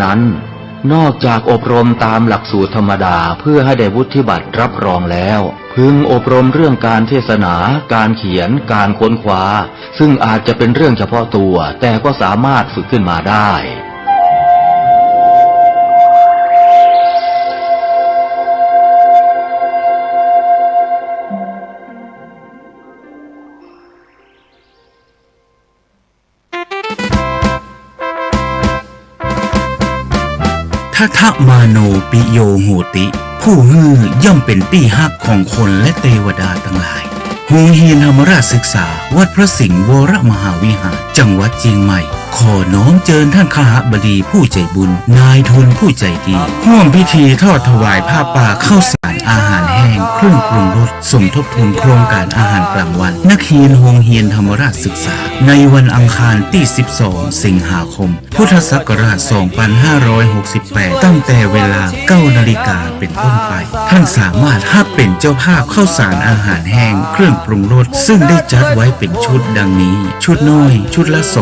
นั้นนอกจากอบรมตามหลักสูตรธรรมดาเพื่อให้ได้วุฒิบัตรรับรองแล้วพึงอบรมเรื่องการเทศนาการเขียนการค้นคว้าซึ่งอาจจะเป็นเรื่องเฉพาะตัวแต่ก็สามารถฝึกขึ้นมาได้ทัทมาโนปิโยโหติผู้ฮือย่อมเป็นตี้ฮักของคนและเทวดาทั้งหลายโรงเรียนธรรมราชศึกษาวัดพระสิงห์วรมหาวิหารจังหวัดเชียงใหม่ขอน้อมเจิญท่านคหบดีผู้ใจบุญนายทุนผู้ใจดีร่วมพิธีทอดถวายผ้าป่าข้าวสารอาหารแห้งเครื่องปรุงรสสมทบทุนโครงการอาหารกลางวันนักเรียนโรงเรียนธรรมราชศึกษาในวันอังคารที่12สิงหาคมพุทธศักราช2568ตั้งแต่เวลา 9 นาฬิกาเป็นต้นไปท่านสามารถรับเป็นเจ้าภาพข้าวสารอาหารแห้งเครื่องปรุงรสซึ่งได้จัดไว้เป็นชุดดังนี้ชุดน้อยชุดละ250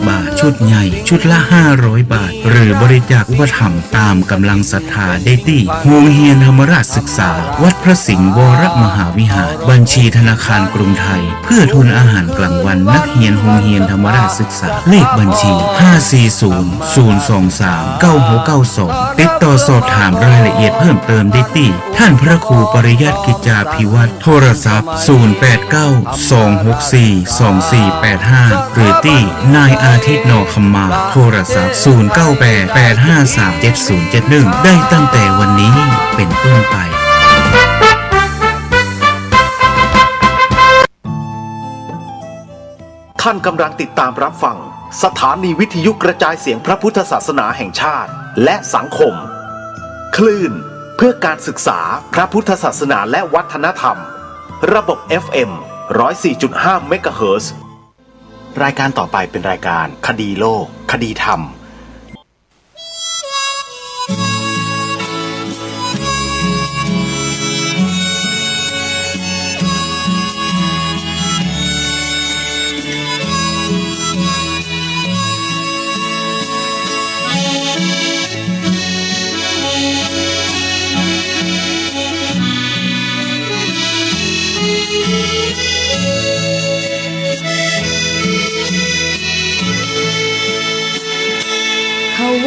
บาทชุดใหญ่ชุดละ500 บาทหรือบริจาคอุปถัมภ์ตามกำลังศรัทธาได้ที่โรงเรียนธรรมราชศึกษาวัดพระสิงห์วรมหาวิหารบัญชีธนาคารกรุงไทยเพื่อทุนอาหารกลางวันนักเรียนโรงเรียนธรรมราชศึกษาเลขบัญชี 540-023-9692 ติดต่อสอบถามรายละเอียดเพิ่มเติมได้ที่ท่านพระครูปริยัติกิจจาภิวัตรโทรศัพท์089-264-2485หรือที่นายอาทิตย์นอคำมาโทรศัพท์098-853-7071ได้ตั้งแต่วันนี้เป็นต้นไปท่านกำลังติดตามรับฟังสถานีวิทยุกระจายเสียงพระพุทธศาสนาแห่งชาติและสังคมคลื่นเพื่อการศึกษาพระพุทธศาสนาและวัฒนธรรมระบบ FM 104.5 เมกะเฮิรตซ์รายการต่อไปเป็นรายการคดีโลกคดีธรรม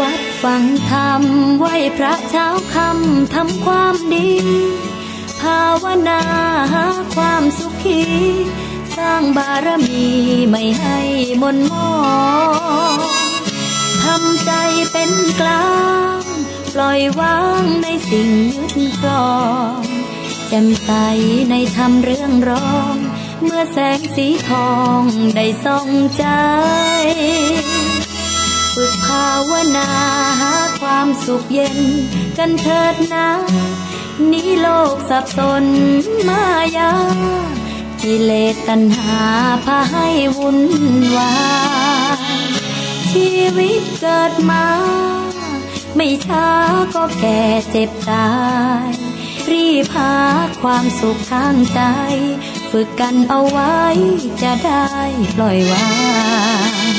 วัดฟังธรรมไหว้พระเช้าค่ำทำความดีภาวนาหาความสุขีสร้างบารมีไม่ให้มนหมองทำใจเป็นกลางปล่อยวางในสิ่งยึดครองแจ่มใสในธรรมเรื่องรองเมื่อแสงสีทองได้ส่องใจฝึกภาวนาหาความสุขเย็นกันเถิดนะนี้โลกสับสนมายากิเลสตัณหาพาให้วุ่นวายชีวิตเกิดมาไม่ช้าก็แก่เจ็บตายรีบหาความสุขทางใจฝึกกันเอาไว้จะได้ปล่อยวาง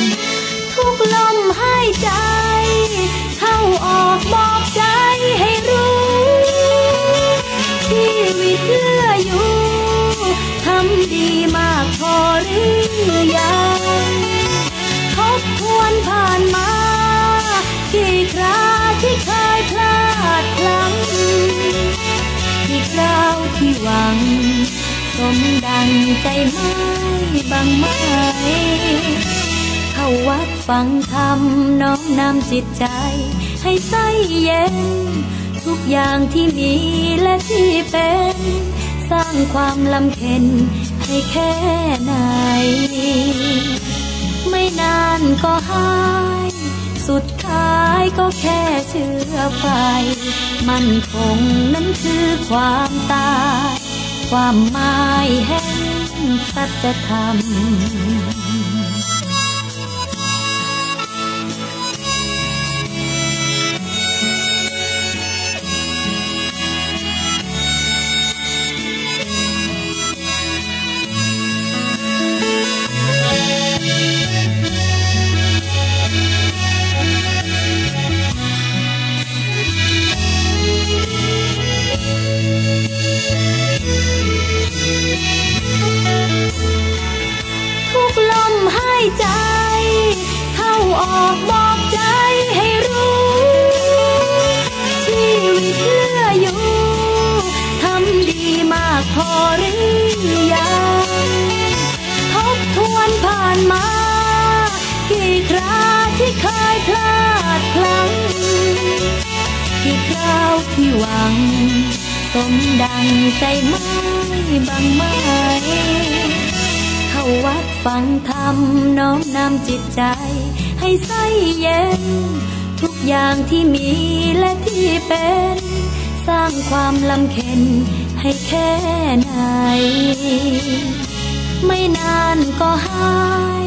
ทุกลมหายใจเข้าออกบอกใจให้รู้ชีวิตเหลืออยู่ทำดีมากพอหรือยังทบทวนผ่านมากี่คราที่เคยพลาดพลั้งที่คราวที่หวังสมดังใจไม่บังไหมเข้าวัดฟังธรรมน้อมนำจิตใจให้ใสเย็นทุกอย่างที่มีและที่เป็นสร้างความลำเค็ญให้แค่ไหนไม่นานก็หายสุดท้ายก็แค่เชื้อไฟมั่นคงนั้นคือความตายความหมายแห่งสัจธรรม บอกใจให้รู้ชีวิตเหลืออยู่ทำดีมากพอหรือยังทบทวนผ่านมากี่คราที่เคยพลาดพลั้งกี่คราวที่หวังสมดังใจไม่บางไหมเข้าวัดฟังธรรมน้อมนำจิตใจให้ใสเย็นทุกอย่างที่มีและที่เป็นสร้างความลำเค็ญให้แค่ไหนไม่นานก็หาย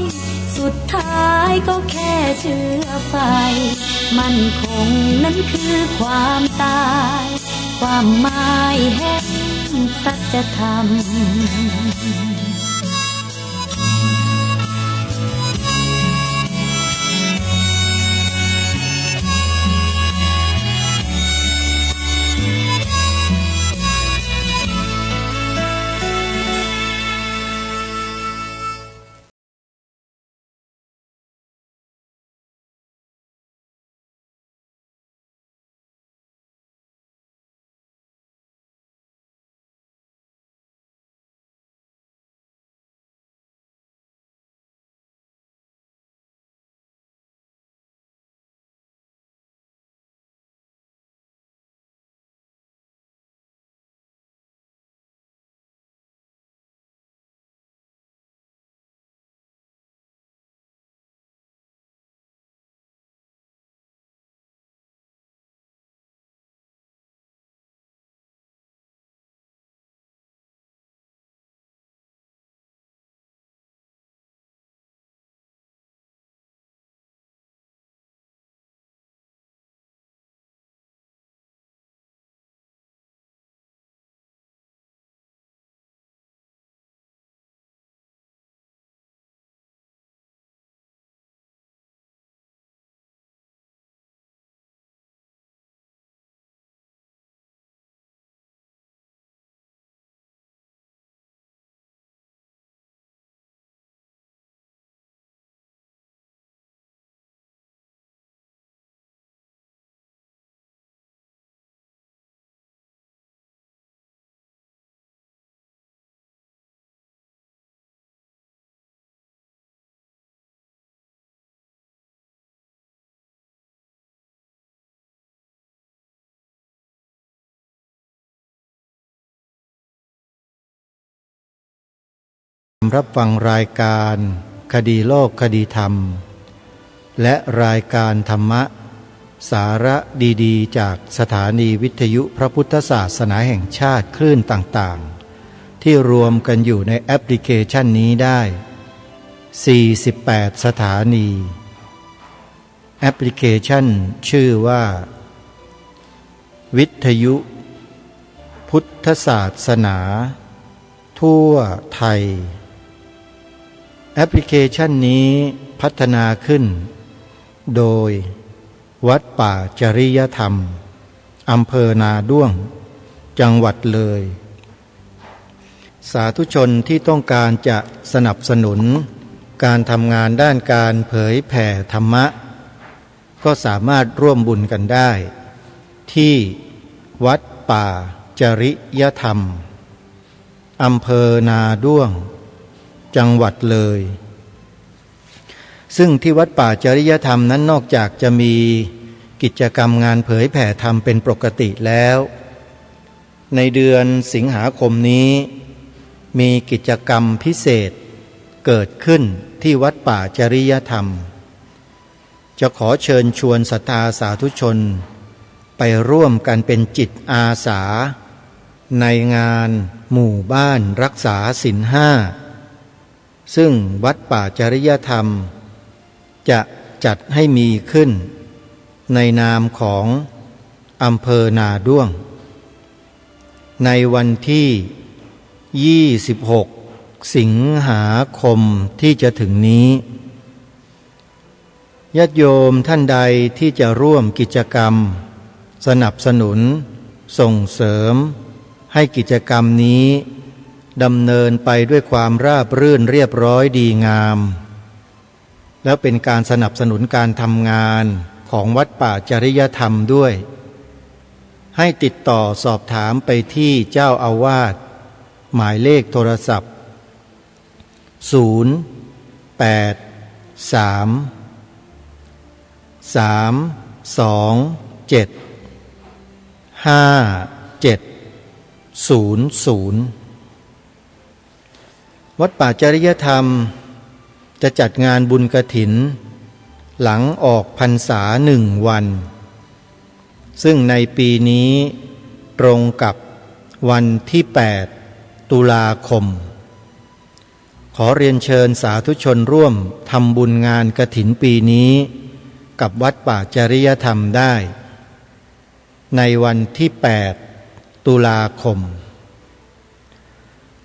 สุดท้ายก็แค่เชื้อไฟมั่นคงนั้นคือความตายความหมายแห่งสัจธรรมรับฟังรายการคดีโลกคดีธรรมและรายการธรรมะสาระดีๆจากสถานีวิทยุพระพุทธศาสนาแห่งชาติคลื่นต่างๆที่รวมกันอยู่ในแอปพลิเคชันนี้ได้48สถานีแอปพลิเคชันชื่อว่าวิทยุพุทธศาสนาทั่วไทยแอปพลิเคชันนี้พัฒนาขึ้นโดยวัดป่าจริยธรรมอำเภอนาด้วงจังหวัดเลยสาธุชนที่ต้องการจะสนับสนุนการทำงานด้านการเผยแผ่ธรรมะก็สามารถร่วมบุญกันได้ที่วัดป่าจริยธรรมอำเภอนาด้วงจังหวัดเลยซึ่งที่วัดป่าจริยธรรมนั้นนอกจากจะมีกิจกรรมงานเผยแผ่ธรรมเป็นปกติแล้วในเดือนสิงหาคมนี้มีกิจกรรมพิเศษเกิดขึ้นที่วัดป่าจริยธรรมจะขอเชิญชวนศรัทธาสาธุชนไปร่วมกันเป็นจิตอาสาในงานหมู่บ้านรักษาศีล5ซึ่งวัดป่าจริยธรรมจะจัดให้มีขึ้นในนามของอำเภอนาด้วงในวันที่26สิงหาคมที่จะถึงนี้ญาติโยมท่านใดที่จะร่วมกิจกรรมสนับสนุนส่งเสริมให้กิจกรรมนี้ดำเนินไปด้วยความราบรื่นเรียบร้อยดีงาม แล้วเป็นการสนับสนุนการทำงานของวัดป่าจริยธรรมด้วย ให้ติดต่อสอบถามไปที่เจ้าอาวาสหมายเลขโทรศัพท์ 083-327-5700 วัดป่าจริยธรรมจะจัดงานบุญกฐินหลังออกพรรษา1 วันซึ่งในปีนี้ตรงกับวันที่8 ตุลาคมขอเรียนเชิญสาธุชนร่วมทำบุญงานกฐินปีนี้กับวัดป่าจริยธรรมได้ในวันที่8 ตุลาคม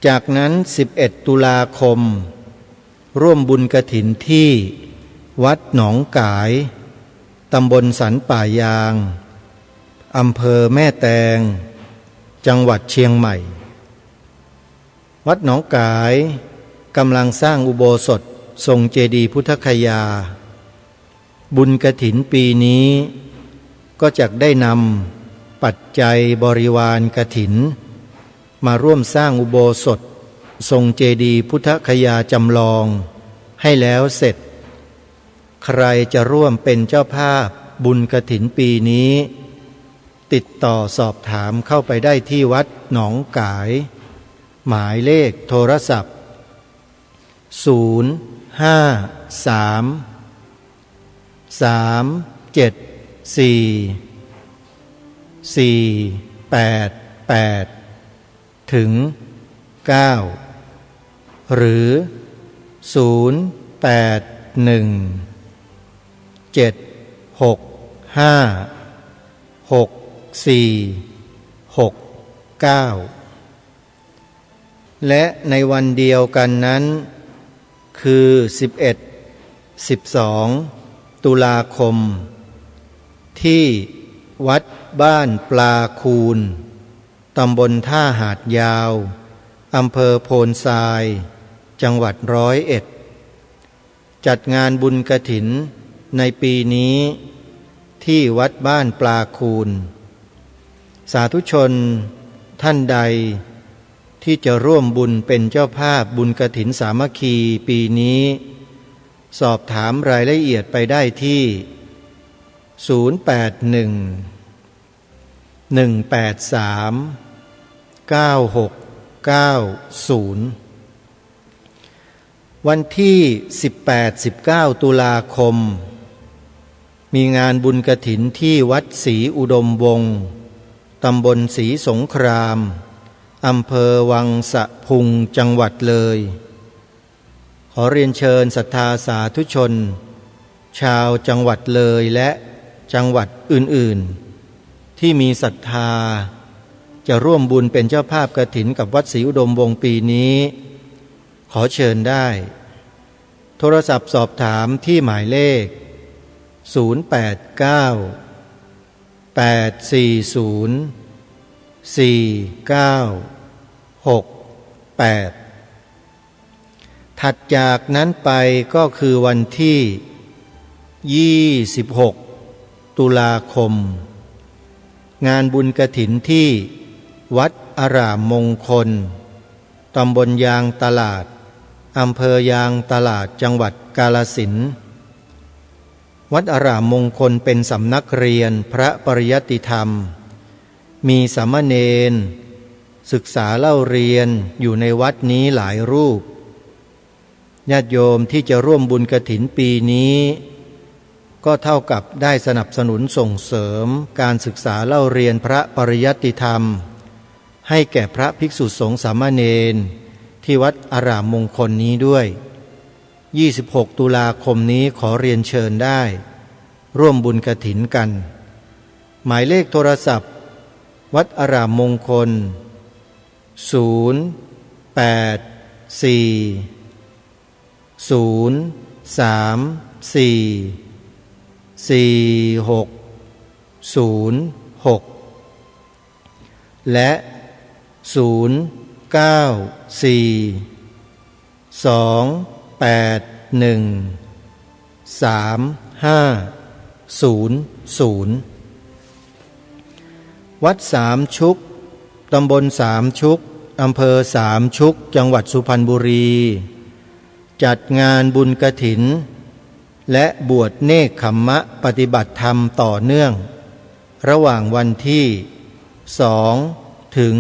จากนั้น11 ตุลาคมร่วมบุญกฐินที่วัดหนองกายตำบลสันป่ายางอำเภอแม่แตงจังหวัดเชียงใหม่วัดหนองกายกำลังสร้างอุโบสถทรงเจดีย์พุทธคยาบุญกฐินปีนี้ก็จะได้นำปัจจัยบริวารกฐินมาร่วมสร้างอุโบสถทรงเจดีย์พุทธคยาจำลองให้แล้วเสร็จใครจะร่วมเป็นเจ้าภาพบุญกฐินปีนี้ติดต่อสอบถามเข้าไปได้ที่วัดหนองกายหมายเลขโทรศัพท์ 053-374-488-9 หรือ 081-765-6469 และในวันเดียวกันนั้นคือ11-12 ตุลาคมที่วัดบ้านปลาคูนตำบลท่าหาดยาวอำเภอโพนทรายจังหวัด101จัดงานบุญกฐินในปีนี้ที่วัดบ้านปลาคูนสาธุชนท่านใดที่จะร่วมบุญเป็นเจ้าภาพบุญกฐินสามัคคีปีนี้สอบถามรายละเอียดไปได้ที่ 081-183-9690 วันที่ 18-19 ตุลาคมมีงานบุญกฐินที่วัดศรีอุดมวงศ์ตำบลศรีสงครามอำเภอวังสะพุงจังหวัดเลยขอเรียนเชิญศรัทธาสาธุชนชาวจังหวัดเลยและจังหวัดอื่นๆที่มีศรัทธาจะร่วมบุญเป็นเจ้าภาพกฐินกับวัดศรีอุดมวงศ์ปีนี้ขอเชิญได้โทรศัพท์สอบถามที่หมายเลข 089-840-4968 ถัดจากนั้นไปก็คือวันที่26 ตุลาคมงานบุญกฐินที่วัดอารามมงคลตำบลยางตลาดอำเภอยางตลาดจังหวัดกาฬสินธุ์วัดอารามมงคลเป็นสำนักเรียนพระปริยัติธรรมมีสามเณรศึกษาเล่าเรียนอยู่ในวัดนี้หลายรูปญาติโยมที่จะร่วมบุญกฐินปีนี้ก็เท่ากับได้สนับสนุนส่งเสริมการศึกษาเล่าเรียนพระปริยัติธรรมให้แก่พระภิกษุสงฆ์สามเณรที่วัดอารามมงคลนี้ด้วย26 ตุลาคมนี้ขอเรียนเชิญได้ร่วมบุญกฐินกันหมายเลขโทรศัพท์วัดอารามมงคล 084-034-4606 และ 094-281-999 วัดสามชุกตำบลสามชุกอำเภอสามชุกจังหวัดสุพรรณบุรีจัดงานบุญกฐินและบวชเนกขัมมะปฏิบัติธรรมต่อเนื่องระหว่างวันที่2 ถึง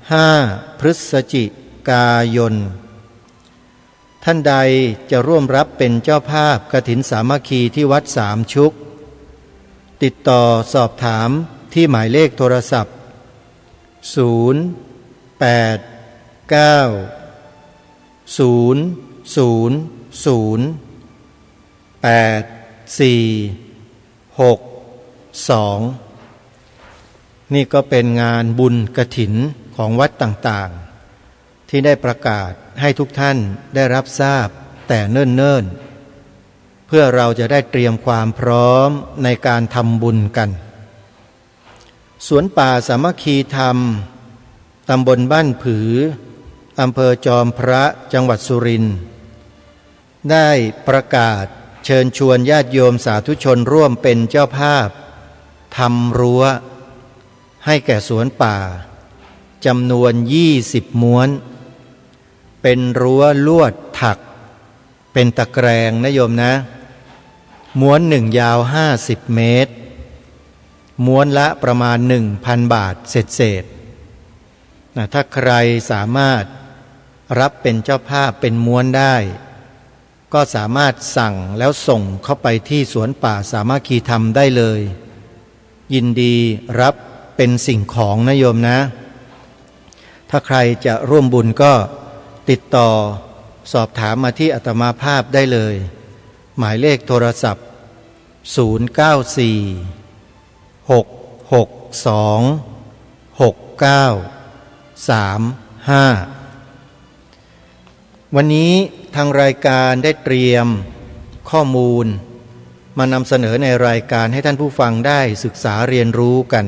5 พฤศจิกายนท่านใดจะร่วมรับเป็นเจ้าภาพกฐินสามัคคีที่วัดสามชุกติดต่อสอบถามที่หมายเลขโทรศัพท์089-000-8462นี่ก็เป็นงานบุญกฐินของวัดต่างๆที่ได้ประกาศให้ทุกท่านได้รับทราบแต่เนิ่นๆเพื่อเราจะได้เตรียมความพร้อมในการทำบุญกันสวนป่าสามัคคีธรรมตำบลบ้านผืออำเภอจอมพระจังหวัดสุรินทร์ได้ประกาศเชิญชวนญาติโยมสาธุชนร่วมเป็นเจ้าภาพทำรั้วให้แก่สวนป่าจำนวน20 ม้วนเป็นรั้วลวดถักเป็นตะแกรงนะโยมนะม้วนหนึ่งยาว50 เมตรม้วนละประมาณ 1,000 บาทเศษๆถ้าใครสามารถรับเป็นเจ้าภาพเป็นม้วนได้ก็สามารถสั่งแล้วส่งเข้าไปที่สวนป่าสามัคคีธรรมได้เลยยินดีรับเป็นสิ่งของนะโยมนะถ้าใครจะร่วมบุญก็ติดต่อสอบถามมาที่อาตมาภาพได้เลยหมายเลขโทรศัพท์094-662-6935วันนี้ทางรายการได้เตรียมข้อมูลมานำเสนอในรายการให้ท่านผู้ฟังได้ศึกษาเรียนรู้กัน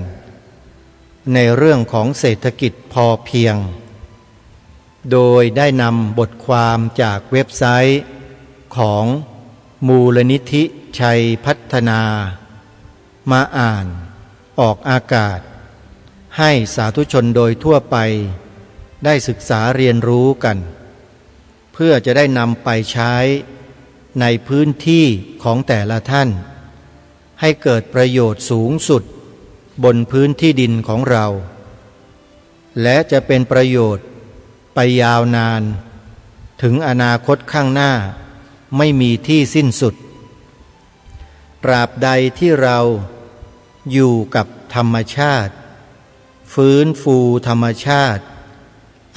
ในเรื่องของเศรษฐกิจพอเพียงโดยได้นำบทความจากเว็บไซต์ของมูลนิธิชัยพัฒนามาอ่านออกอากาศให้สาธุชนโดยทั่วไปได้ศึกษาเรียนรู้กันเพื่อจะได้นำไปใช้ในพื้นที่ของแต่ละท่านให้เกิดประโยชน์สูงสุดบนพื้นที่ดินของเราและจะเป็นประโยชน์ไปยาวนานถึงอนาคตข้างหน้าไม่มีที่สิ้นสุดตราบใดที่เราอยู่กับธรรมชาติฟื้นฟูธรรมชาติ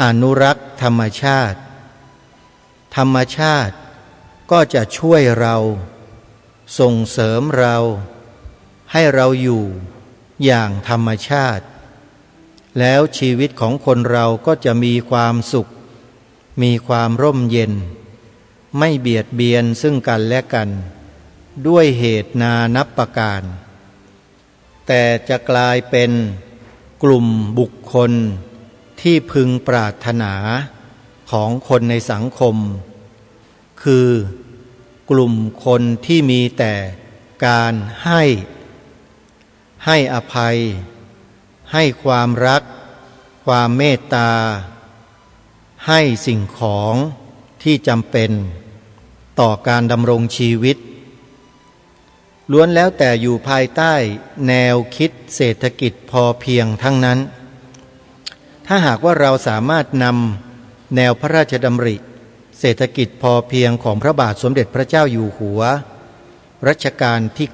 อนุรักษ์ธรรมชาติธรรมชาติก็จะช่วยเราส่งเสริมเราให้เราอยู่อย่างธรรมชาติแล้วชีวิตของคนเราก็จะมีความสุขมีความร่มเย็นไม่เบียดเบียนซึ่งกันและกันด้วยเหตุนานับประการแต่จะกลายเป็นกลุ่มบุคคลที่พึงปรารถนาของคนในสังคมคือกลุ่มคนที่มีแต่การให้อภัยให้ความรักความเมตตาให้สิ่งของที่จำเป็นต่อการดำรงชีวิตล้วนแล้วแต่อยู่ภายใต้แนวคิดเศรษฐกิจพอเพียงทั้งนั้นถ้าหากว่าเราสามารถนำแนวพระราชดำริเศรษฐกิจพอเพียงของพระบาทสมเด็จพระเจ้าอยู่หัวรัชกาลที่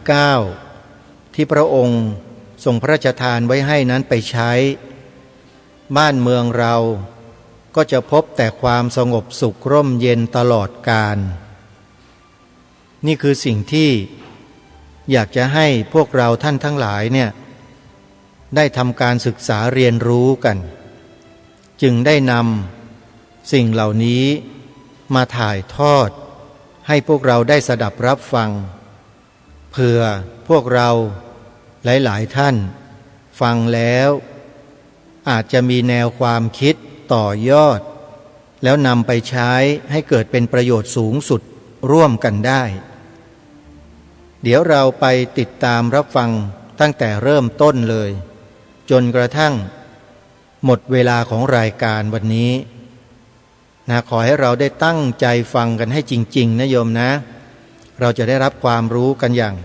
9ที่พระองค์ทรงพระราชทานไว้ให้นั้นไปใช้บ้านเมืองเราก็จะพบแต่ความสงบสุขร่มเย็นตลอดกาลนี่คือสิ่งที่อยากจะให้พวกเราท่านทั้งหลายเนี่ยได้ทำการศึกษาเรียนรู้กันจึงได้นำสิ่งเหล่านี้มาถ่ายทอดให้พวกเราได้สดับรับฟังเผื่อพวกเราหลายๆท่านฟังแล้วอาจจะมีแนวความคิดต่อยอดแล้วนำไปใช้ให้เกิดเป็นประโยชน์สูงสุดร่วมกันได้ เดี๋ยวเราไปติดตามรับฟังตั้งแต่เริ่มต้นเลยจนกระทั่งหมดเวลาของรายการวันนี้นะขอให้เราได้ตั้งใจฟังกันให้จริงๆนะโยมนะเราจะได้รับความรู้กันอย่าง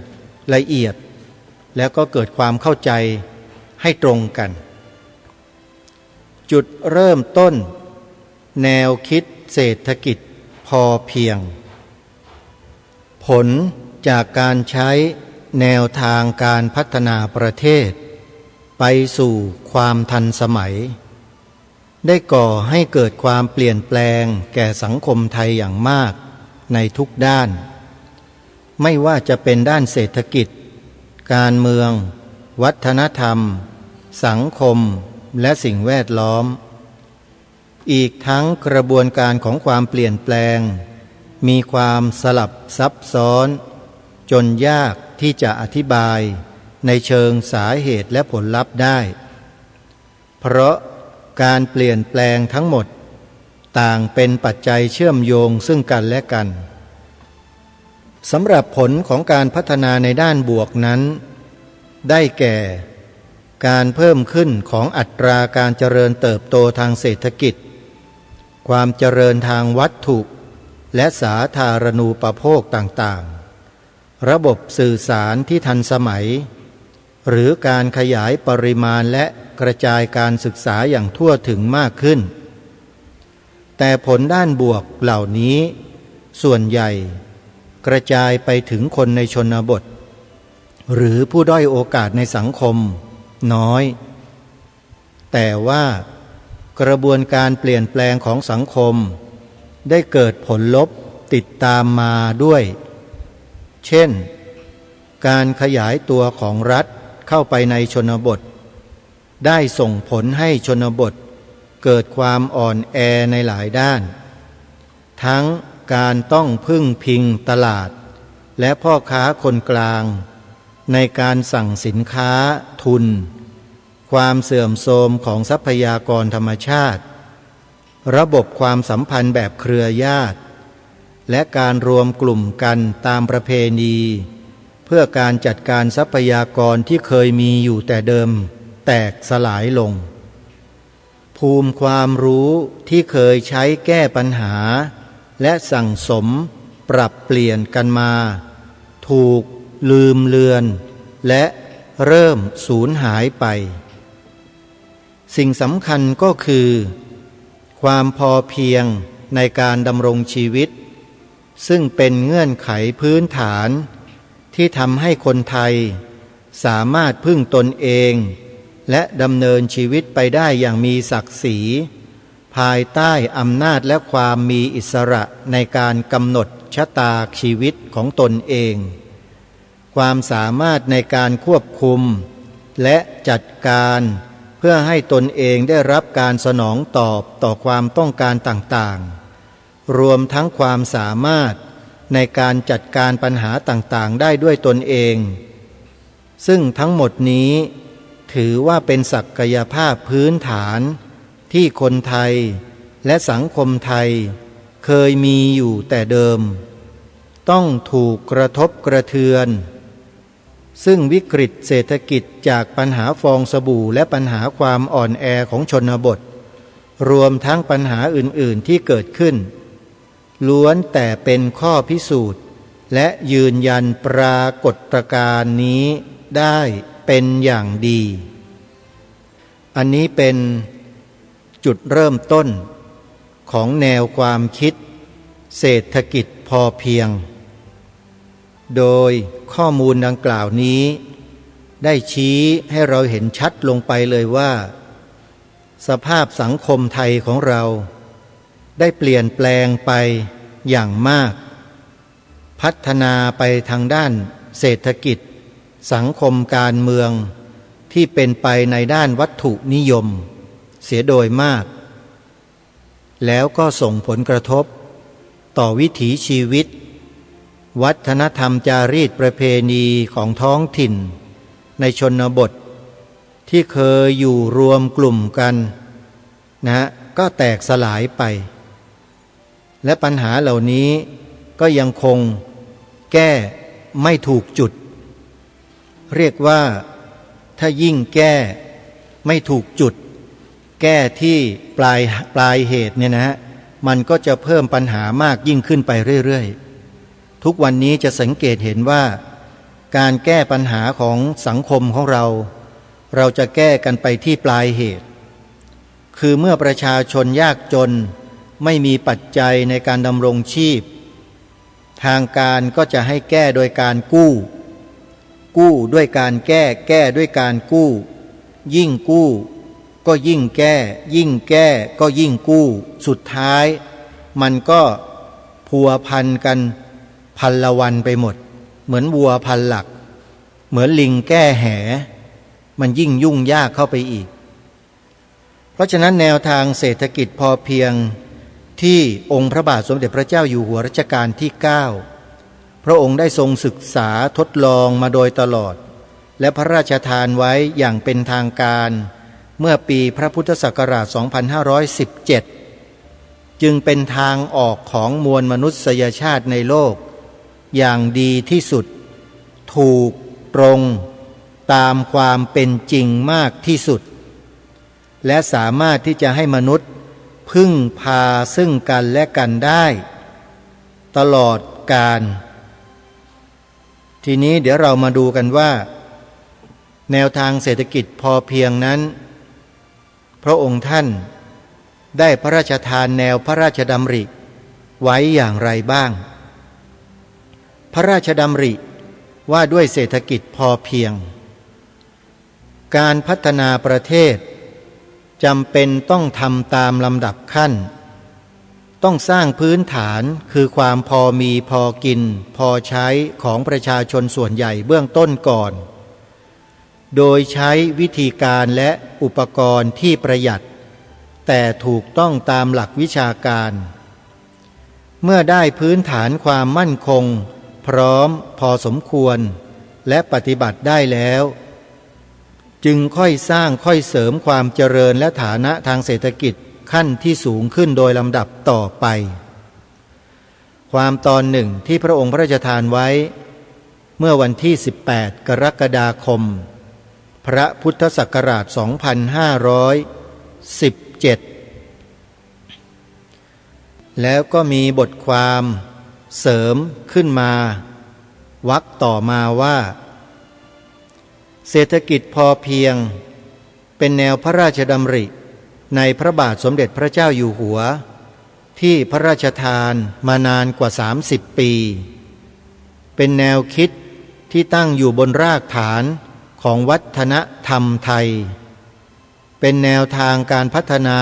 ละเอียดแล้วก็เกิดความเข้าใจให้ตรงกันจุดเริ่มต้นแนวคิดเศรษฐกิจพอเพียงผลจากการใช้แนวทางการพัฒนาประเทศไปสู่ความทันสมัยได้ก่อให้เกิดความเปลี่ยนแปลงแก่สังคมไทยอย่างมากในทุกด้านไม่ว่าจะเป็นด้านเศรษฐกิจการเมืองวัฒนธรรมสังคมและสิ่งแวดล้อมอีกทั้งกระบวนการของความเปลี่ยนแปลงมีความสลับซับซ้อนจนยากที่จะอธิบายในเชิงสาเหตุและผลลัพธ์ได้เพราะการเปลี่ยนแปลงทั้งหมดต่างเป็นปัจจัยเชื่อมโยงซึ่งกันและกันสำหรับผลของการพัฒนาในด้านบวกนั้นได้แก่การเพิ่มขึ้นของอัตราการเจริญเติบโตทางเศรษฐกิจความเจริญทางวัตถุและสาธารณูปโภคต่างๆระบบสื่อสารที่ทันสมัยหรือการขยายปริมาณและกระจายการศึกษาอย่างทั่วถึงมากขึ้นแต่ผลด้านบวกเหล่านี้ส่วนใหญ่กระจายไปถึงคนในชนบทหรือผู้ด้อยโอกาสในสังคมน้อยแต่ว่ากระบวนการเปลี่ยนแปลงของสังคมได้เกิดผลลบติดตามมาด้วยเช่นการขยายตัวของรัฐเข้าไปในชนบทได้ส่งผลให้ชนบทเกิดความอ่อนแอในหลายด้านทั้งการต้องพึ่งพิงตลาดและพ่อค้าคนกลางในการสั่งสินค้าทุนความเสื่อมโทรมของทรัพยากรธรรมชาติระบบความสัมพันธ์แบบเครือญาติและการรวมกลุ่มกันตามประเพณีเพื่อการจัดการทรัพยากรที่เคยมีอยู่แต่เดิมแตกสลายลงภูมิความรู้ที่เคยใช้แก้ปัญหาและสั่งสมปรับเปลี่ยนกันมาถูกลืมเลือนและเริ่มสูญหายไปสิ่งสำคัญก็คือความพอเพียงในการดำรงชีวิตซึ่งเป็นเงื่อนไขพื้นฐานที่ทำให้คนไทยสามารถพึ่งตนเองและดำเนินชีวิตไปได้อย่างมีศักดิ์ศรีภายใต้อำนาจและความมีอิสระในการกำหนดชะตาชีวิตของตนเองความสามารถในการควบคุมและจัดการเพื่อให้ตนเองได้รับการสนองตอบต่อความต้องการต่างๆรวมทั้งความสามารถในการจัดการปัญหาต่างๆได้ด้วยตนเองซึ่งทั้งหมดนี้ถือว่าเป็นศักยภาพพื้นฐานที่คนไทยและสังคมไทยเคยมีอยู่แต่เดิมต้องถูกกระทบกระเทือนซึ่งวิกฤตเศรษฐกิจจากปัญหาฟองสบู่และปัญหาความอ่อนแอของชนบทรวมทั้งปัญหาอื่นๆที่เกิดขึ้นล้วนแต่เป็นข้อพิสูจน์และยืนยันปรากฏการณ์นี้ได้เป็นอย่างดีอันนี้เป็นจุดเริ่มต้นของแนวความคิดเศรษฐกิจพอเพียงโดยข้อมูลดังกล่าวนี้ได้ชี้ให้เราเห็นชัดลงไปเลยว่าสภาพสังคมไทยของเราได้เปลี่ยนแปลงไปอย่างมากพัฒนาไปทางด้านเศรษฐกิจสังคมการเมืองที่เป็นไปในด้านวัตถุนิยมเสียโดยมากแล้วก็ส่งผลกระทบต่อวิถีชีวิตวัฒนธรรมจารีตประเพณีของท้องถิ่นในชนบทที่เคยอยู่รวมกลุ่มกันก็แตกสลายไปและปัญหาเหล่านี้ก็ยังคงแก้ ไม่ถูกจุดเรียกว่าถ้ายิ่งแก้ไม่ถูกจุดแก้ที่ปลายเหตุเนี่ยนะฮะมันก็จะเพิ่มปัญหามากยิ่งขึ้นไปเรื่อยๆทุกวันนี้จะสังเกตเห็นว่าการแก้ปัญหาของสังคมของเราจะแก้กันไปที่ปลายเหตุคือเมื่อประชาชนยากจนไม่มีปัจจัยในการดำรงชีพทางการก็จะให้แก้โดยการกู้ด้วยการแก้ด้วยการกู้ยิ่งกู้ก็ยิ่งแก้ยิ่งแก้ก็ยิ่งกู้สุดท้ายมันก็พัวพันกันพันละวันไปหมดเหมือนวัวพันหลักเหมือนลิงแก้แหมันยิ่งยุ่งยากเข้าไปอีกเพราะฉะนั้นแนวทางเศรษฐกิจพอเพียงที่องค์พระบาทสมเด็จพระเจ้าอยู่หัวรัชกาลที่ 9พระองค์ได้ทรงศึกษาทดลองมาโดยตลอดและพระราชทานไว้อย่างเป็นทางการเมื่อปีพระพุทธศักราช 2517 จึงเป็นทางออกของมวลมนุษยชาติในโลกอย่างดีที่สุดถูกตรงตามความเป็นจริงมากที่สุดและสามารถที่จะให้มนุษย์พึ่งพาซึ่งกันและกันได้ตลอดกาลทีนี้เดี๋ยวเรามาดูกันว่าแนวทางเศรษฐกิจพอเพียงนั้นพระองค์ท่านได้พระราชทานแนวพระราชดำริไว้อย่างไรบ้างพระราชดำริว่าด้วยเศรษฐกิจพอเพียงการพัฒนาประเทศจำเป็นต้องทำตามลำดับขั้นต้องสร้างพื้นฐานคือความพอมีพอกินพอใช้ของประชาชนส่วนใหญ่เบื้องต้นก่อนโดยใช้วิธีการและอุปกรณ์ที่ประหยัดแต่ถูกต้องตามหลักวิชาการเมื่อได้พื้นฐานความมั่นคงพร้อมพอสมควรและปฏิบัติได้แล้วจึงค่อยสร้างค่อยเสริมความเจริญและฐานะทางเศรษฐกิจขั้นที่สูงขึ้นโดยลำดับต่อไปความตอนหนึ่งที่พระองค์พระราชทานไว้เมื่อวันที่ 18 กรกฎาคมพระพุทธศักราช 2517 แล้วก็มีบทความเสริมขึ้นมาวรรคต่อมาว่าเศรษฐกิจพอเพียงเป็นแนวพระราชดำริในพระบาทสมเด็จพระเจ้าอยู่หัวที่พระราชทานมานานกว่า30 ปีเป็นแนวคิดที่ตั้งอยู่บนรากฐานของวัฒนธรรมไทยเป็นแนวทางการพัฒนา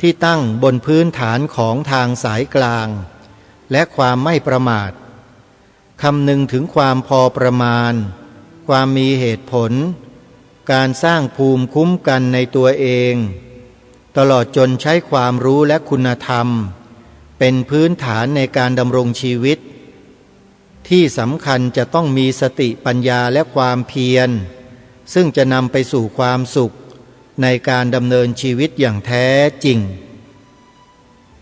ที่ตั้งบนพื้นฐานของทางสายกลางและความไม่ประมาทคำนึงถึงความพอประมาณความมีเหตุผลการสร้างภูมิคุ้มกันในตัวเองตลอดจนใช้ความรู้และคุณธรรมเป็นพื้นฐานในการดำรงชีวิตที่สำคัญจะต้องมีสติปัญญาและความเพียรซึ่งจะนำไปสู่ความสุขในการดำเนินชีวิตอย่างแท้จริง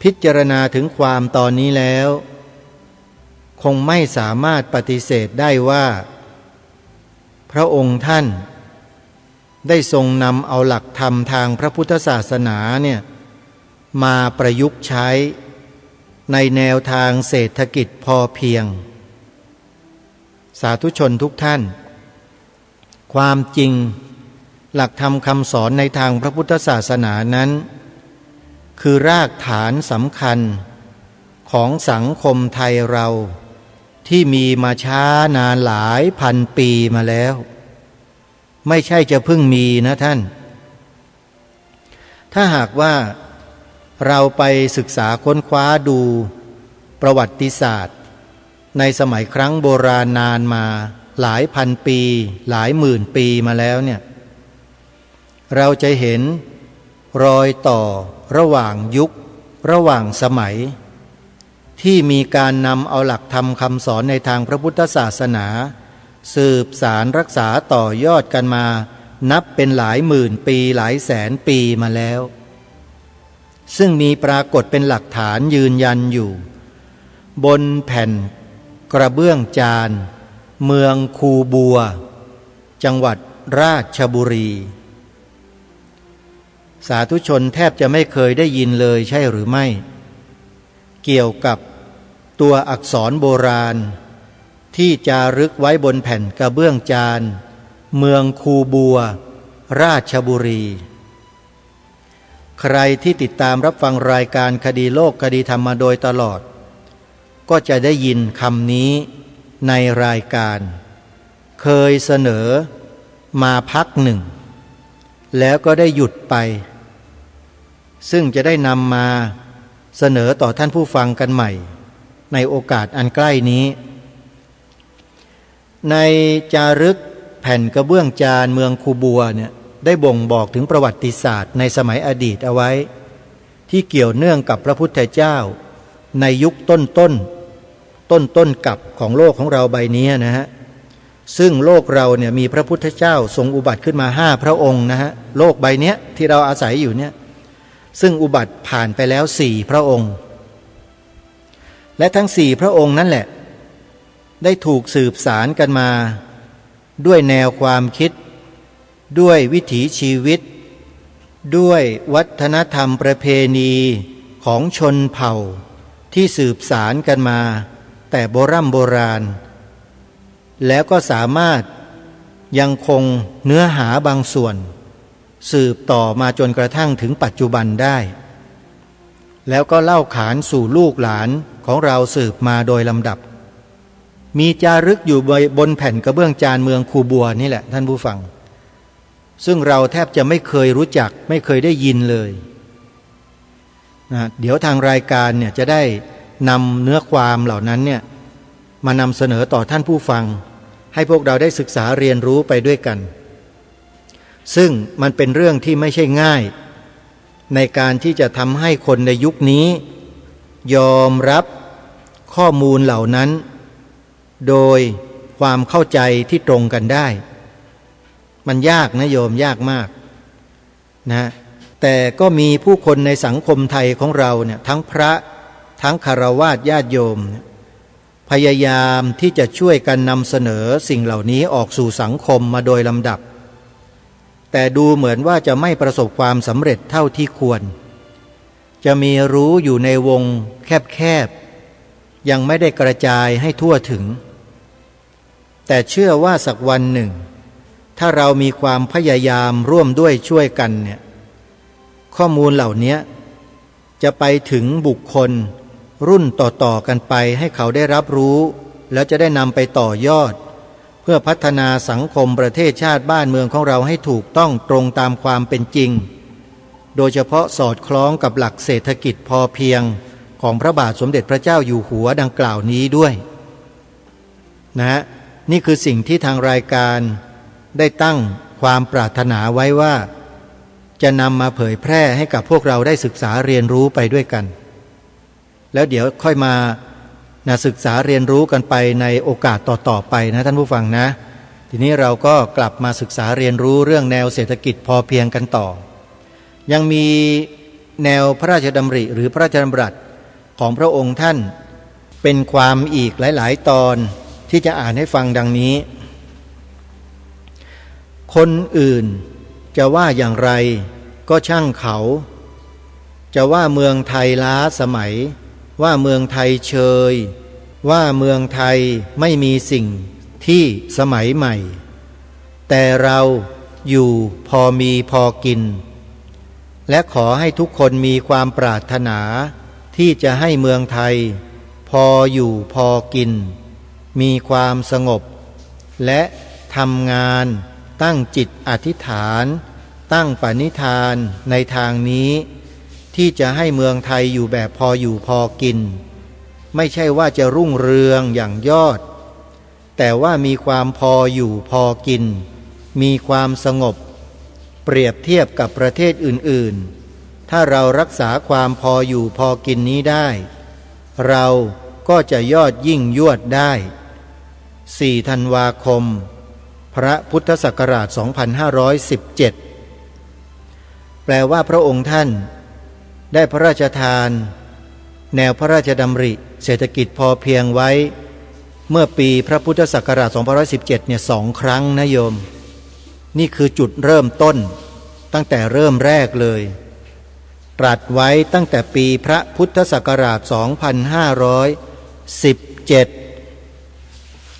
พิจารณาถึงความตอนนี้แล้วคงไม่สามารถปฏิเสธได้ว่าพระองค์ท่านได้ทรงนำเอาหลักธรรมทางพระพุทธศาสนาเนี่ยมาประยุกต์ใช้ในแนวทางเศรษฐกิจพอเพียงสาธุชนทุกท่านความจริงหลักธรรมคำสอนในทางพระพุทธศาสนานั้นคือรากฐานสำคัญของสังคมไทยเราที่มีมาช้านานหลายพันปีมาแล้วไม่ใช่จะเพิ่งมีนะท่านถ้าหากว่าเราไปศึกษาค้นคว้าดูประวัติศาสตร์ในสมัยครั้งโบราณนานมาหลายพันปีหลายหมื่นปีมาแล้วเนี่ยเราจะเห็นรอยต่อระหว่างยุคระหว่างสมัยที่มีการนำเอาหลักธรรมคำสอนในทางพระพุทธศาสนาสืบสารรักษาต่อยอดกันมานับเป็นหลายหมื่นปีหลายแสนปีมาแล้วซึ่งมีปรากฏเป็นหลักฐานยืนยันอยู่บนแผ่นกระเบื้องจาน เมืองคูบัวจังหวัดราชบุรีสาธุชนแทบจะไม่เคยได้ยินเลยใช่หรือไม่เกี่ยวกับตัวอักษรโบราณที่จารึกไว้บนแผ่นกระเบื้องจานเมืองคูบัวราชบุรีใครที่ติดตามรับฟังรายการคดีโลกคดีธรรมมาโดยตลอดก็จะได้ยินคำนี้ในรายการเคยเสนอมาพักหนึ่งแล้วก็ได้หยุดไปซึ่งจะได้นำมาเสนอต่อท่านผู้ฟังกันใหม่ในโอกาสอันใกล้นี้ในจารึกแผ่นกระเบื้องจานเมืองคูบัวเนี่ยได้บ่งบอกถึงประวัติศาสตร์ในสมัยอดีตเอาไว้ที่เกี่ยวเนื่องกับพระพุทธเจ้าในยุคต้นกับของโลกของเราใบนี้นะฮะซึ่งโลกเราเนี่ยมีพระพุทธเจ้าทรงอุบัติขึ้นมา5พระองค์นะฮะโลกใบนี้ที่เราอาศัยอยู่เนี่ยซึ่งอุบัติผ่านไปแล้ว4พระองค์และทั้ง4พระองค์นั่นแหละได้ถูกสืบสารกันมาด้วยแนวความคิดด้วยวิถีชีวิตด้วยวัฒนธรรมประเพณีของชนเผ่าที่สืบสารกันมาแต่โบราณแล้วก็สามารถยังคงเนื้อหาบางส่วนสืบต่อมาจนกระทั่งถึงปัจจุบันได้แล้วก็เล่าขานสู่ลูกหลานของเราสืบมาโดยลำดับมีจารึกอยู่บนแผ่นกระเบื้องจานเมืองคูบัวนี่แหละท่านผู้ฟังซึ่งเราแทบจะไม่เคยรู้จักไม่เคยได้ยินเลยนะเดี๋ยวทางรายการเนี่ยจะได้นำเนื้อความเหล่านั้นเนี่ยมานำเสนอต่อท่านผู้ฟังให้พวกเราได้ศึกษาเรียนรู้ไปด้วยกันซึ่งมันเป็นเรื่องที่ไม่ใช่ง่ายในการที่จะทำให้คนในยุคนี้ยอมรับข้อมูลเหล่านั้นโดยความเข้าใจที่ตรงกันได้มันยากนะโยมยากมากนะแต่ก็มีผู้คนในสังคมไทยของเราเนี่ยทั้งพระทั้งฆราวาสญาติโยมพยายามที่จะช่วยกันนำเสนอสิ่งเหล่านี้ออกสู่สังคมมาโดยลำดับแต่ดูเหมือนว่าจะไม่ประสบความสำเร็จเท่าที่ควรจะมีรู้อยู่ในวงแคบๆยังไม่ได้กระจายให้ทั่วถึงแต่เชื่อว่าสักวันหนึ่งถ้าเรามีความพยายามร่วมด้วยช่วยกันเนี่ยข้อมูลเหล่านี้จะไปถึงบุคคลรุ่นต่อๆกันไปให้เขาได้รับรู้แล้วจะได้นำไปต่อยอดเพื่อพัฒนาสังคมประเทศชาติบ้านเมืองของเราให้ถูกต้องตรงตามความเป็นจริงโดยเฉพาะสอดคล้องกับหลักเศรษฐกิจพอเพียงของพระบาทสมเด็จพระเจ้าอยู่หัวดังกล่าวนี้ด้วยนะนี่คือสิ่งที่ทางรายการได้ตั้งความปรารถนาไว้ว่าจะนำมาเผยแพร่ให้กับพวกเราได้ศึกษาเรียนรู้ไปด้วยกันแล้วเดี๋ยวค่อยมาศึกษาเรียนรู้กันไปในโอกาสต่อๆไปนะท่านผู้ฟังนะทีนี้เราก็กลับมาศึกษาเรียนรู้เรื่องแนวเศรษฐกิจพอเพียงกันต่อยังมีแนวพระราชดำริหรือพระราชดำรัสของพระองค์ท่านเป็นความอีกหลายๆตอนที่จะอ่านให้ฟังดังนี้คนอื่นจะว่าอย่างไรก็ช่างเขาจะว่าเมืองไทยล้าสมัยว่าเมืองไทยเชยว่าเมืองไทยไม่มีสิ่งที่สมัยใหม่แต่เราอยู่พอมีพอกินและขอให้ทุกคนมีความปรารถนาที่จะให้เมืองไทยพออยู่พอกินมีความสงบและทำงานตั้งจิตอธิษฐานตั้งปณิธานในทางนี้ที่จะให้เมืองไทยอยู่แบบพออยู่พอกินไม่ใช่ว่าจะรุ่งเรืองอย่างยอดแต่ว่ามีความพออยู่พอกินมีความสงบเปรียบเทียบกับประเทศอื่นๆถ้าเรารักษาความพออยู่พอกินนี้ได้เราก็จะยอดยิ่งยวดได้4 ธันวาคมพระพุทธศักราช 2517 แปลว่าพระองค์ท่านได้พระราชทานแนวพระราชดำริเศรษฐกิจพอเพียงไว้ เมื่อปีพระพุทธศักราช2517เนี่ย2 ครั้งนะโยมนี่คือจุดเริ่มต้นตั้งแต่เริ่มแรกเลยตรัสไว้ตั้งแต่ปีพระพุทธศักราช2517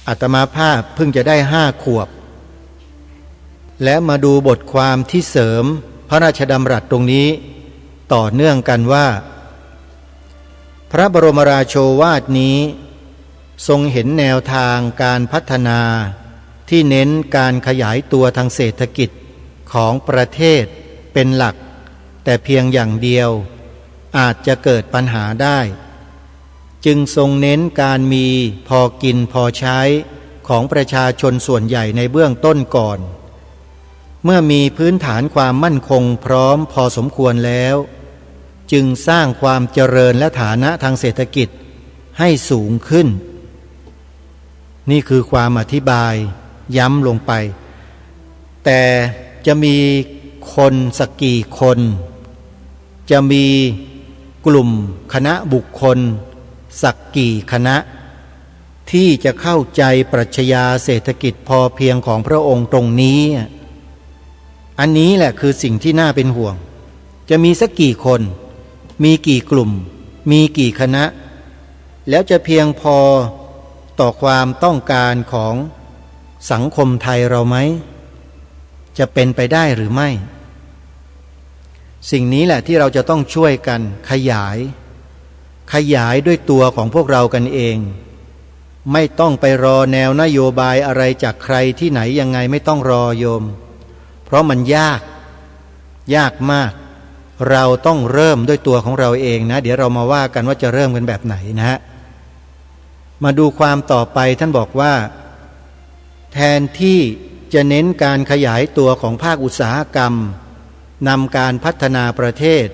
อาตมาภาพเพิ่งจะได้5 ขวบและมาดูบทความที่เสริมพระราชดำรัสตรงนี้ต่อเนื่องกันว่าพระบรมราโชวาทนี้ทรงเห็นแนวทางการพัฒนาที่เน้นการขยายตัวทางเศรษฐกิจของประเทศเป็นหลักแต่เพียงอย่างเดียวอาจจะเกิดปัญหาได้จึงทรงเน้นการมีพอกินพอใช้ของประชาชนส่วนใหญ่ในเบื้องต้นก่อนเมื่อมีพื้นฐานความมั่นคงพร้อมพอสมควรแล้วจึงสร้างความเจริญและฐานะทางเศรษฐกิจให้สูงขึ้นนี่คือความอธิบายย้ำลงไปแต่จะมีคนสักกี่คนจะมีกลุ่มคณะบุคคลสักกี่คณะที่จะเข้าใจปรัชญาเศรษฐกิจพอเพียงของพระองค์ตรงนี้อันนี้แหละคือสิ่งที่น่าเป็นห่วงจะมีสักกี่คนมีกี่กลุ่มมีกี่คณะแล้วจะเพียงพอต่อความต้องการของสังคมไทยเราไหมจะเป็นไปได้หรือไม่สิ่งนี้แหละที่เราจะต้องช่วยกันขยายด้วยตัวของพวกเรากันเองไม่ต้องไปรอแนวนโยบายอะไรจากใครที่ไหนยังไงไม่ต้องรอโยมเพราะมันยากมากเราต้องเริ่มด้วยตัวของเราเองนะเดี๋ยวเรามาว่ากันว่าจะเริ่มกันแบบไหนนะฮะมาดูความต่อไปท่านบอกว่าแทนที่จะเน้นการขยายตัวของภาคอุตสาหกรรมนำการพัฒนาประเทศ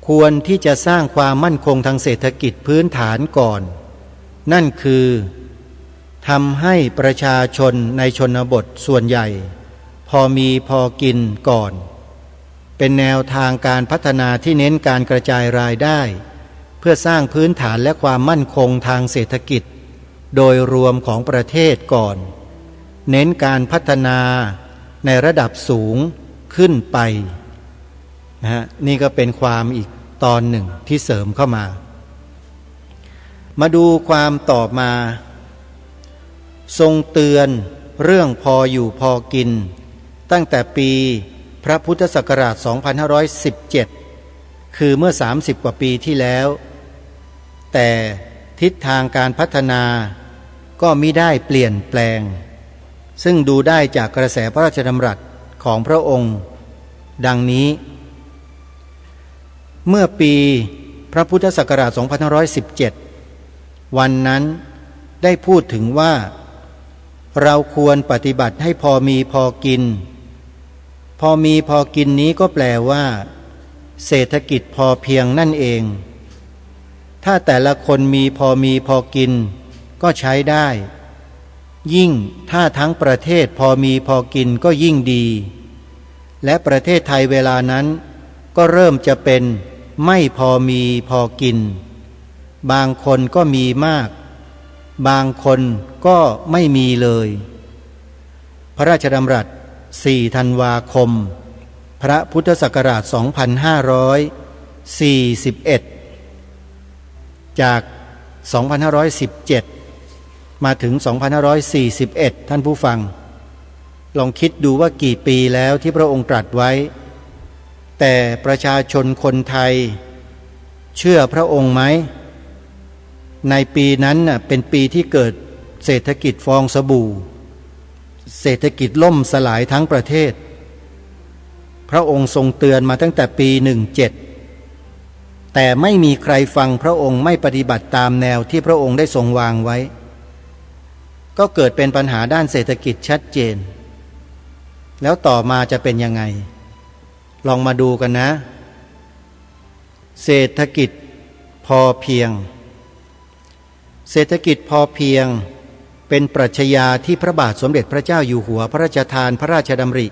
ควรที่จะสร้างความมั่นคงทางเศรษฐกิจพื้นฐานก่อนนั่นคือทำให้ประชาชนในชนบทส่วนใหญ่พอมีพอกินก่อนเป็นแนวทางการพัฒนาที่เน้นการกระจายรายได้เพื่อสร้างพื้นฐานและความมั่นคงทางเศรษฐกิจโดยรวมของประเทศก่อนเน้นการพัฒนาในระดับสูงขึ้นไปนะนี่ก็เป็นความอีกตอนหนึ่งที่เสริมเข้ามาดูความต่อมาทรงเตือนเรื่องพออยู่พอกินตั้งแต่ปีพระพุทธศักราช2517คือเมื่อ30 กว่าปีที่แล้วแต่ทิศทางการพัฒนาก็มิได้เปลี่ยนแปลงซึ่งดูได้จากกระแสพระราชดำรัสของพระองค์ดังนี้เมื่อปีพระพุทธศักราช2517วันนั้นได้พูดถึงว่าเราควรปฏิบัติให้พอมีพอกินพอมีพอกินนี้ก็แปลว่าเศรษฐกิจพอเพียงนั่นเองถ้าแต่ละคนมีพอกินก็ใช้ได้ยิ่งถ้าทั้งประเทศพอมีพอกินก็ยิ่งดีและประเทศไทยเวลานั้นก็เริ่มจะเป็นไม่พอมีพอกินบางคนก็มีมากบางคนก็ไม่มีเลยพระราชดำรัส4 ธันวาคมพระพุทธศักราช2541จาก2517มาถึง2541ท่านผู้ฟังลองคิดดูว่ากี่ปีแล้วที่พระองค์ตรัสไว้แต่ประชาชนคนไทยเชื่อพระองค์ไหมในปีนั้นน่ะเป็นปีที่เกิดเศรษฐกิจฟองสบู่เศรษฐกิจล่มสลายทั้งประเทศพระองค์ทรงเตือนมาตั้งแต่ปี17แต่ไม่มีใครฟังพระองค์ไม่ปฏิบัติตามแนวที่พระองค์ได้ทรงวางไว้ก็เกิดเป็นปัญหาด้านเศรษฐกิจชัดเจนแล้วต่อมาจะเป็นยังไงลองมาดูกันนะเศรษฐกิจพอเพียงเศรษฐกิจพอเพียงเป็นปรัชญาที่พระบาทสมเด็จพระเจ้าอยู่หัวพระราชทานพระราชดำริ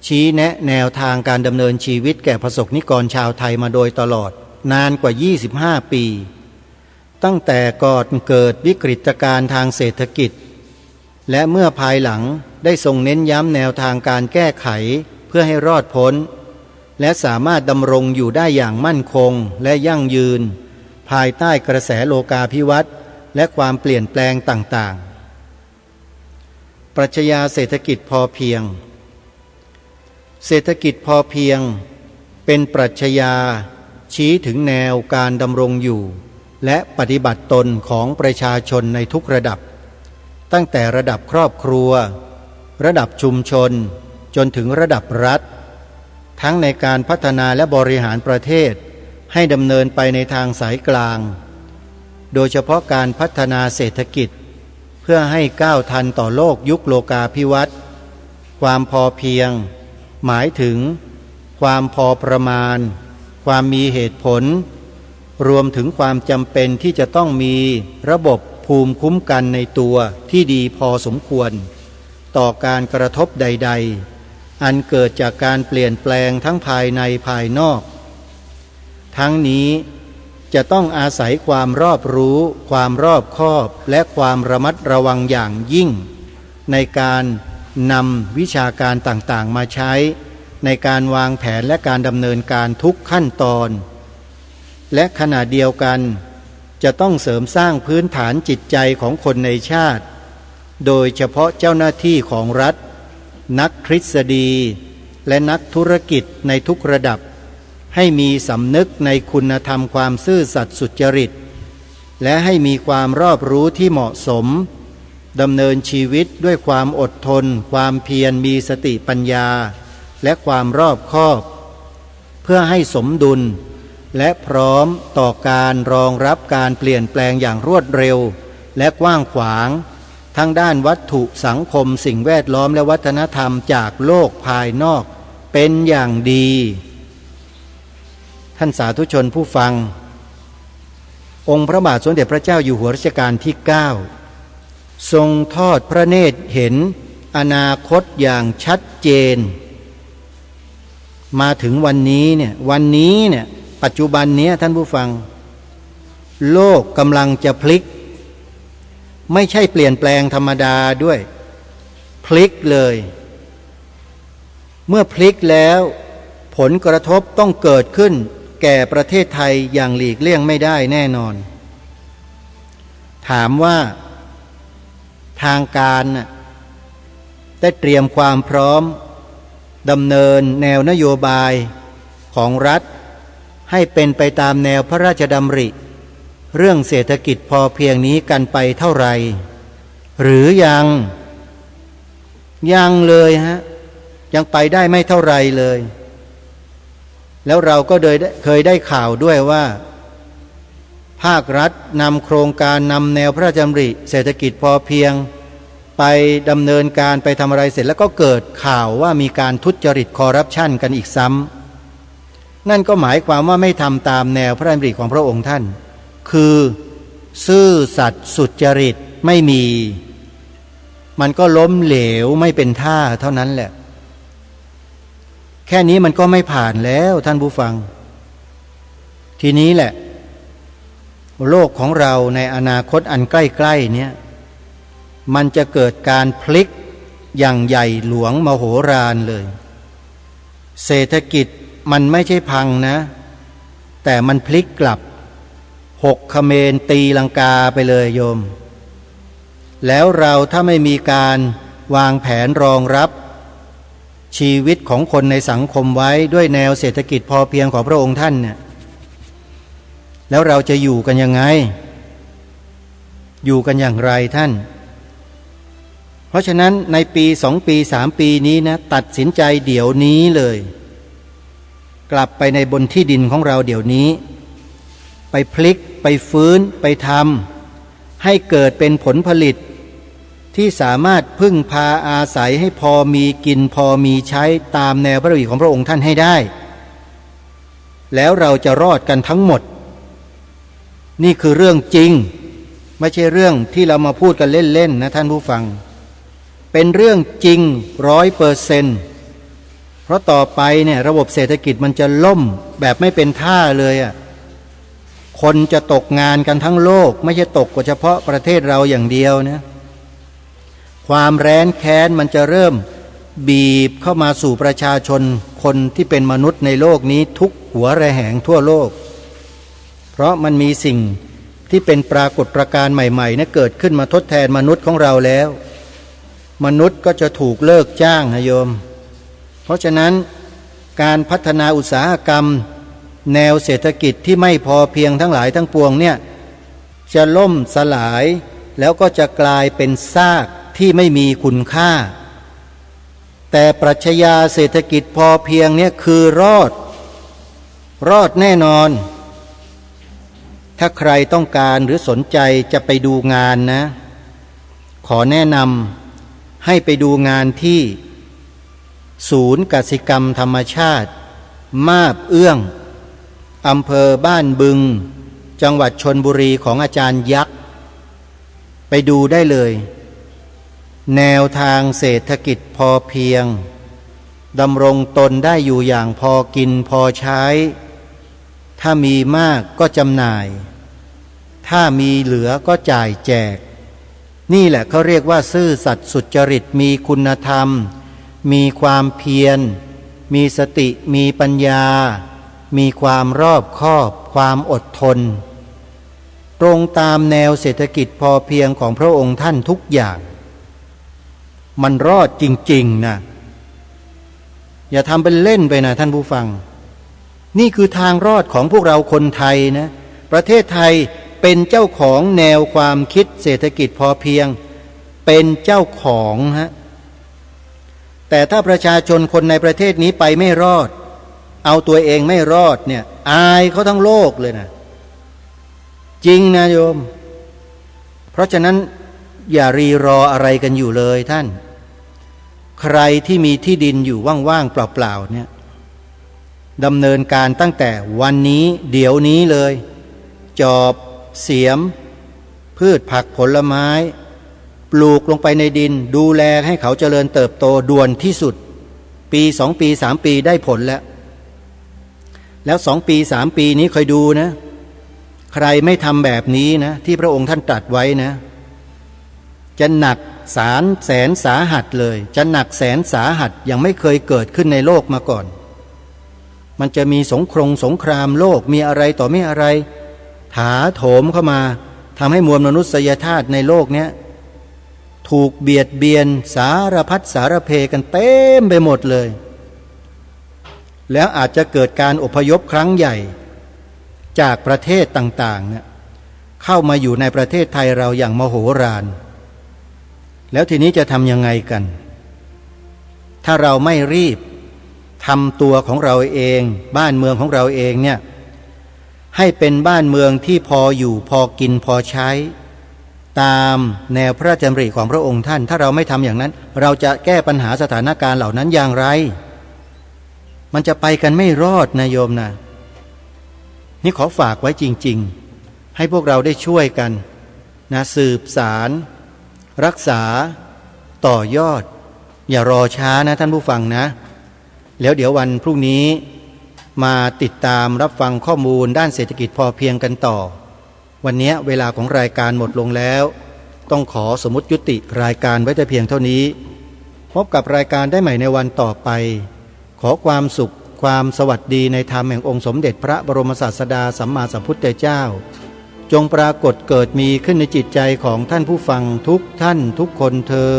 ชี้แนะแนวทางการดำเนินชีวิตแก่ประสบนิกรชาวไทยมาโดยตลอดนานกว่า25 ปี ตั้งแต่ก่อนเกิดวิกฤตการณ์ทางเศรษฐกิจและเมื่อภายหลังได้ทรงเน้นย้ำแนวทางการแก้ไขเพื่อให้รอดพ้นและสามารถดำรงอยู่ได้อย่างมั่นคงและยั่งยืนภายใต้กระแสโลกาภิวัตน์และความเปลี่ยนแปลงต่างๆปรัชญาเศรษฐกิจพอเพียงเศรษฐกิจพอเพียงเป็นปรัชญาชี้ถึงแนวการดำรงอยู่และปฏิบัติตนของประชาชนในทุกระดับตั้งแต่ระดับครอบครัวระดับชุมชนจนถึงระดับรัฐทั้งในการพัฒนาและบริหารประเทศให้ดำเนินไปในทางสายกลางโดยเฉพาะการพัฒนาเศรษฐกิจเพื่อให้ก้าวทันต่อโลกยุคโลกาภิวัตน์ความพอเพียงหมายถึงความพอประมาณความมีเหตุผลรวมถึงความจำเป็นที่จะต้องมีระบบภูมิคุ้มกันในตัวที่ดีพอสมควรต่อการกระทบใดๆอันเกิดจากการเปลี่ยนแปลงทั้งภายในภายนอกทั้งนี้จะต้องอาศัยความรอบรู้ความรอบคอบและความระมัดระวังอย่างยิ่งในการนำวิชาการต่างๆมาใช้ในการวางแผนและการดำเนินการทุกขั้นตอนและขณะเดียวกันจะต้องเสริมสร้างพื้นฐานจิตใจของคนในชาติโดยเฉพาะเจ้าหน้าที่ของรัฐนักทฤษฎีและนักธุรกิจในทุกระดับให้มีสำนึกในคุณธรรมความซื่อสัตย์สุจริตและให้มีความรอบรู้ที่เหมาะสมดำเนินชีวิตด้วยความอดทนความเพียรมีสติปัญญาและความรอบคอบเพื่อให้สมดุลและพร้อมต่อการรองรับการเปลี่ยนแปลงอย่างรวดเร็วและกว้างขวางทั้งด้านวัตถุสังคมสิ่งแวดล้อมและวัฒนธรรมจากโลกภายนอกเป็นอย่างดีท่านสาธุชนผู้ฟังองค์พระบาทสมเด็จพระเจ้าอยู่หัวรัชกาลที่ 9ทรงทอดพระเนตรเห็นอนาคตอย่างชัดเจนมาถึงวันนี้เนี่ยปัจจุบันนี้ท่านผู้ฟังโลกกำลังจะพลิกไม่ใช่เปลี่ยนแปลงธรรมดาด้วยพลิกเลยเมื่อพลิกแล้วผลกระทบต้องเกิดขึ้นแก่ประเทศไทยอย่างหลีกเลี่ยงไม่ได้แน่นอนถามว่าทางการได้เตรียมความพร้อมดำเนินแนวนโยบายของรัฐให้เป็นไปตามแนวพระราชดำริเรื่องเศรษฐกิจพอเพียงนี้กันไปเท่าไหร่หรือยังเลยยังไปได้ไม่เท่าไหร่เลยแล้วเราก็เคยได้ข่าวด้วยว่าภาครัฐนำโครงการนำแนวพระราชดำริเศรษฐกิจพอเพียงไปดำเนินการไปทำอะไรเสร็จแล้วก็เกิดข่าวว่ามีการทุจริตคอร์รัปชันกันอีกซ้ำนั่นก็หมายความว่าไม่ทำตามแนวพระราชดำริของพระองค์ท่านคือซื่อสัตย์สุจริตไม่มีมันก็ล้มเหลวไม่เป็นท่าเท่านั้นแหละแค่นี้มันก็ไม่ผ่านแล้วท่านผู้ฟังทีนี้แหละโลกของเราในอนาคตอันใกล้ๆเนี้ยมันจะเกิดการพลิกอย่างใหญ่หลวงมโหฬารเลยเศรษฐกิจมันไม่ใช่พังนะแต่มันพลิกกลับหกเขมรตีลังกาไปเลยโยมแล้วเราถ้าไม่มีการวางแผนรองรับชีวิตของคนในสังคมไว้ด้วยแนวเศรษฐกิจพอเพียงของพระองค์ท่านเนี่ยแล้วเราจะอยู่กันยังไงอยู่กันอย่างไรท่านเพราะฉะนั้นในปี2 ปี3 ปีนี้นะตัดสินใจเดี๋ยวนี้เลยกลับไปในบนที่ดินของเราเดี๋ยวนี้ไปพลิกไปฟื้นไปทำให้เกิดเป็นผลผลิตที่สามารถพึ่งพาอาศัยให้พอมีกินพอมีใช้ตามแนวพระดำริของพระองค์ท่านให้ได้แล้วเราจะรอดกันทั้งหมดนี่คือเรื่องจริงไม่ใช่เรื่องที่เรามาพูดกันเล่นๆนะท่านผู้ฟังเป็นเรื่องจริง100%เพราะต่อไปเนี่ยระบบเศรษฐกิจมันจะล่มแบบไม่เป็นท่าเลย คนจะตกงานกันทั้งโลกไม่ใช่ตกเฉพาะประเทศเราอย่างเดียวนะความแร้นแค้นมันจะเริ่มบีบเข้ามาสู่ประชาชนคนที่เป็นมนุษย์ในโลกนี้ทุกหัวระแหงทั่วโลกเพราะมันมีสิ่งที่เป็นปรากฏการณ์ใหม่ๆนะเกิดขึ้นมาทดแทนมนุษย์ของเราแล้วมนุษย์ก็จะถูกเลิกจ้างนะโยมเพราะฉะนั้นการพัฒนาอุตสาหกรรมแนวเศรษฐกิจที่ไม่พอเพียงทั้งหลายทั้งปวงเนี่ยจะล่มสลายแล้วก็จะกลายเป็นซากที่ไม่มีคุณค่าแต่ปรัชญาเศรษฐกิจพอเพียงเนี่ยคือรอดแน่นอนถ้าใครต้องการหรือสนใจจะไปดูงานนะขอแนะนำให้ไปดูงานที่ศูนย์กสิกรรมธรรมชาติมาบเอื้องอำเภอบ้านบึงจังหวัดชลบุรีของอาจารย์ยักษ์ไปดูได้เลยแนวทางเศรษฐกิจพอเพียงดำรงตนได้อยู่อย่างพอกินพอใช้ถ้ามีมากก็จำหน่ายถ้ามีเหลือก็จ่ายแจกนี่แหละเขาเรียกว่าซื่อสัตย์สุจริตมีคุณธรรมมีความเพียรมีสติมีปัญญามีความรอบคอบความอดทนตรงตามแนวเศรษฐกิจพอเพียงของพระองค์ท่านทุกอย่างมันรอดจริงๆนะอย่าทำเป็นเล่นไปนะท่านผู้ฟังนี่คือทางรอดของพวกเราคนไทยนะประเทศไทยเป็นเจ้าของแนวความคิดเศรษฐกิจพอเพียงเป็นเจ้าของฮะแต่ถ้าประชาชนคนในประเทศนี้ไปไม่รอดเอาตัวเองไม่รอดเนี่ยอายเขาทั้งโลกเลยนะจริงนะโยมเพราะฉะนั้นอย่ารีรออะไรกันอยู่เลยท่านใครที่มีที่ดินอยู่ว่างๆเปล่าๆเนี่ยดำเนินการตั้งแต่วันนี้เดี๋ยวนี้เลยจอบเสียมพืชผักผลไม้ปลูกลงไปในดินดูแลให้เขาเจริญเติบโตด่วนที่สุดปี2ปี3ปีได้ผลแล้ว2ปี3ปีนี้คอยดูนะใครไม่ทำแบบนี้นะที่พระองค์ท่านตรัสไว้นะจะหนักแสนสาหัสเลยจะหนักแสนสาหัสยังไม่เคยเกิดขึ้นในโลกมาก่อนมันจะมีสงครามโลกมีอะไรต่อไม่อะไรถาโถมเข้ามาทำให้มวลมนุษยชาติในโลกนี้ถูกเบียดเบียนสารพัดสารเพกันเต็มไปหมดเลยแล้วอาจจะเกิดการอพยพครั้งใหญ่จากประเทศต่างๆเนี่ยเข้ามาอยู่ในประเทศไทยเราอย่างมโหฬารแล้วทีนี้จะทำยังไงกันถ้าเราไม่รีบทำตัวของเราเองบ้านเมืองของเราเองเนี่ยให้เป็นบ้านเมืองที่พออยู่พอกินพอใช้ตามแนวพระราชดำริของพระองค์ท่านถ้าเราไม่ทำอย่างนั้นเราจะแก้ปัญหาสถานการณ์เหล่านั้นอย่างไรมันจะไปกันไม่รอดนะโยมนะนี่ขอฝากไว้จริงๆให้พวกเราได้ช่วยกันนะสืบสารรักษาต่อยอดอย่ารอช้านะท่านผู้ฟังนะแล้วเดี๋ยววันพรุ่งนี้มาติดตามรับฟังข้อมูลด้านเศรษฐกิจพอเพียงกันต่อวันนี้เวลาของรายการหมดลงแล้วต้องขอสมมุติยุติรายการไว้แต่เพียงเท่านี้พบกับรายการได้ใหม่ในวันต่อไปขอความสุขความสวัสดีในธรรมแห่งองค์สมเด็จพระบรมศาสดาสัมมาสัมพุทธเจ้าจงปรากฏเกิดมีขึ้นในจิตใจของท่านผู้ฟังทุกท่านทุกคนเทิ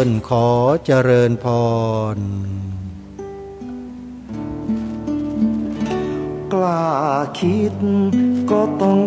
นขอเจริญพรกล้าคิดก็ต้อง